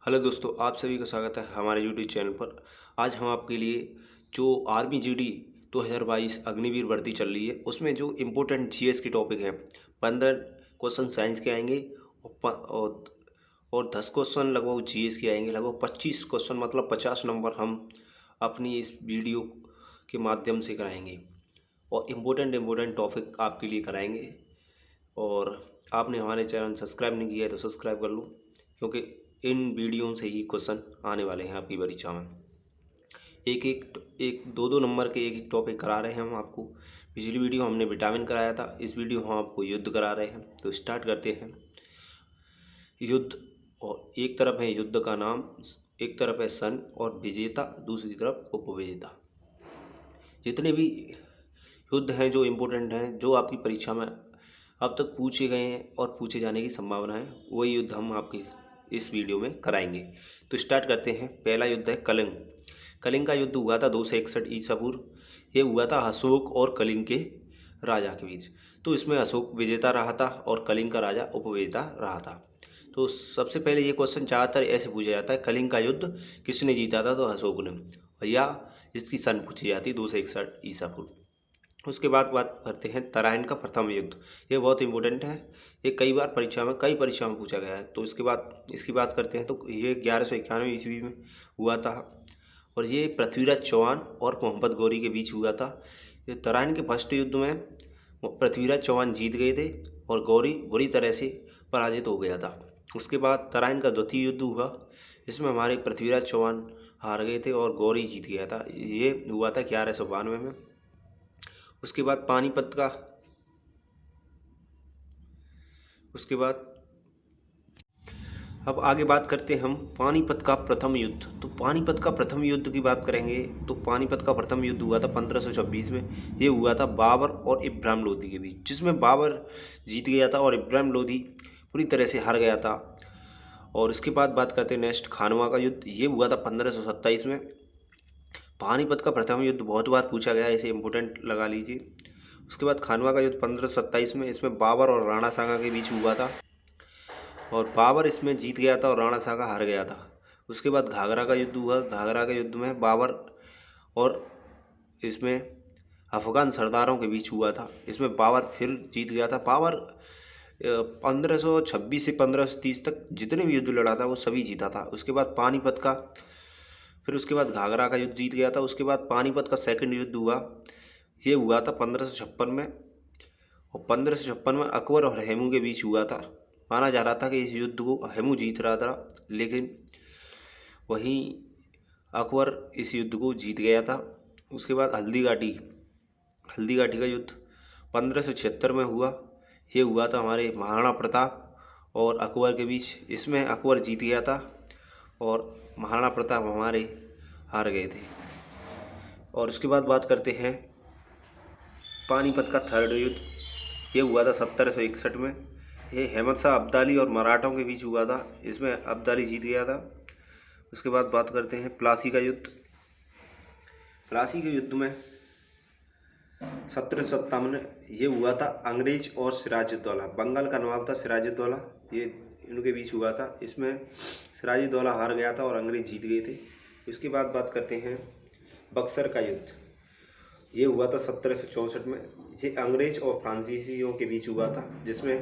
Hello दोस्तों, आप सभी का स्वागत है हमारे यूट्यूब चैनल पर। आज हम आपके लिए जो आर्मी जीडी 2022 अग्निवीर भर्ती चल रही है उसमें जो इम्पोर्टेंट जीएस के टॉपिक हैं 15 क्वेश्चन साइंस के आएंगे और 10 क्वेश्चन लगभग जीएस के आएंगे। लगभग 25 क्वेश्चन मतलब 50 नंबर हम अपनी इस वीडियो के माध्यम से कराएंगे और इम्पोर्टेंट टॉपिक आपके लिए कराएंगे। और आपने हमारे चैनल सब्सक्राइब नहीं किया है तो सब्सक्राइब कर लो, क्योंकि इन वीडियो से ही क्वेश्चन आने वाले हैं आपकी परीक्षा में। एक दो नंबर के एक टॉपिक करा रहे हैं हम आपको। पिछली वीडियो हमने विटामिन कराया था, इस वीडियो हम आपको युद्ध करा रहे हैं। तो स्टार्ट करते हैं। युद्ध, और एक तरफ है युद्ध का नाम, एक तरफ है सन और विजेता, दूसरी तरफ उपविजेता। जितने भी युद्ध हैं जो इम्पोर्टेंट हैं, जो आपकी परीक्षा में अब तक पूछे गए हैं और पूछे जाने की संभावना है, वही युद्ध हम आपकी इस वीडियो में कराएंगे। तो स्टार्ट करते हैं। पहला युद्ध है कलिंग। कलिंग का युद्ध हुआ था 261 ईसा पूर्व। ये हुआ था अशोक और कलिंग के राजा के बीच। तो इसमें अशोक विजेता रहा था और कलिंग का राजा उपविजेता रहा था। तो सबसे पहले ये क्वेश्चन ज़्यादातर ऐसे पूछा जाता है, कलिंग का युद्ध किसने जीता था? तो अशोक ने, या इसकी सन पूछी जाती 261 ईसा पूर्व। उसके बाद बात करते हैं तराइन का प्रथम युद्ध। ये बहुत इंपॉर्टेंट है, ये कई परीक्षा में पूछा गया है। तो इसकी बात करते हैं। तो ये 1191 ईस्वी में हुआ था और ये पृथ्वीराज चौहान और मोहम्मद गौरी के बीच हुआ था। ये तराइन के फर्स्ट युद्ध में पृथ्वीराज चौहान जीत गए थे और गौरी बुरी तरह से पराजित हो गया था। उसके बाद तराइन का द्वितीय युद्ध हुआ, इसमें हमारे पृथ्वीराज चौहान हार गए थे और गौरी जीत गया था। ये हुआ था 1192 में। उसके बाद अब आगे बात करते हैं हम पानीपत का प्रथम युद्ध। तो पानीपत का प्रथम युद्ध की बात करेंगे तो पानीपत का प्रथम युद्ध हुआ था 1526 में। ये हुआ था बाबर और इब्राहिम लोदी के बीच, जिसमें बाबर जीत गया था और इब्राहिम लोदी पूरी तरह से हार गया था। और इसके बाद बात करते हैं नेक्स्ट खानवा का युद्ध। ये हुआ था 1527 में। पानीपत का प्रथम युद्ध बहुत बार पूछा गया है, इसे इम्पोर्टेंट लगा लीजिए। उसके बाद खानवा का युद्ध 1527 में, इसमें बाबर और राणा सांगा के बीच हुआ था और बाबर इसमें जीत गया था और राणा सांगा हार गया था। उसके बाद घाघरा का युद्ध हुआ। घाघरा के युद्ध में बाबर और इसमें अफगान सरदारों के बीच हुआ था। इसमें बाबर फिर जीत गया था। बाबर 1526 से 1530 तक जितने भी युद्ध लड़ा था वो सभी जीता था। उसके बाद उसके बाद घाघरा का युद्ध जीत गया था। उसके बाद पानीपत का सेकंड युद्ध हुआ, ये हुआ था 1556 में। और 1556 में अकबर और हेमू के बीच हुआ था। माना जा रहा था कि इस युद्ध को हेमू जीत रहा था, लेकिन वहीं अकबर इस युद्ध को जीत गया था। उसके बाद हल्दी घाटी का युद्ध 1576 में हुआ। ये हुआ था हमारे महाराणा प्रताप और अकबर के बीच। इसमें अकबर जीत गया था और महाराणा प्रताप हमारे हार गए थे। और उसके बाद बात करते हैं पानीपत का थर्ड युद्ध। ये हुआ था 1761 में। ये अहमद शाह अब्दाली और मराठों के बीच हुआ था। इसमें अब्दाली जीत गया था। उसके बाद बात करते हैं प्लासी का युद्ध। प्लासी के युद्ध में 1757 में ये हुआ था अंग्रेज और सिराजुद्दौला। बंगाल का नवाब था सिराजुद्दौला, ये इनके बीच हुआ था। इसमें सिराजुद्दौला हार गया था और अंग्रेज जीत गए थे। उसके बाद बात करते हैं बक्सर का युद्ध। ये हुआ था 1764 में। ये अंग्रेज और फ्रांसीसियों के बीच हुआ था, जिसमें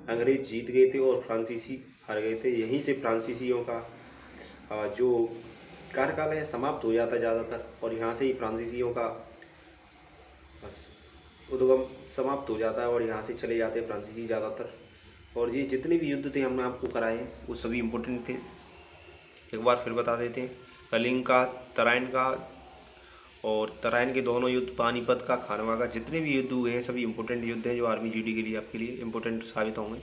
अंग्रेज जीत गए थे और फ्रांसीसी हार गए थे। यहीं से फ्रांसीसियों का जो कार्यकाल है समाप्त हो जाता ज़्यादातर, और यहाँ से ही फ्रांसीसियों का बस उद्गम समाप्त हो जाता है और यहाँ से चले जाते हैं फ्रांसीसी ज़्यादातर। और ये जितने भी युद्ध थे हमने आपको कराए हैं वो सभी इम्पोर्टेंट थे। एक बार फिर बता देते हैं, कलिंग का, तराइन का और तराइन के दोनों युद्ध, पानीपत का, खानवा का, जितने भी युद्ध हुए हैं सभी इंपॉर्टेंट युद्ध हैं जो आर्मी जीडी के लिए आपके लिए इंपॉर्टेंट साबित होंगे।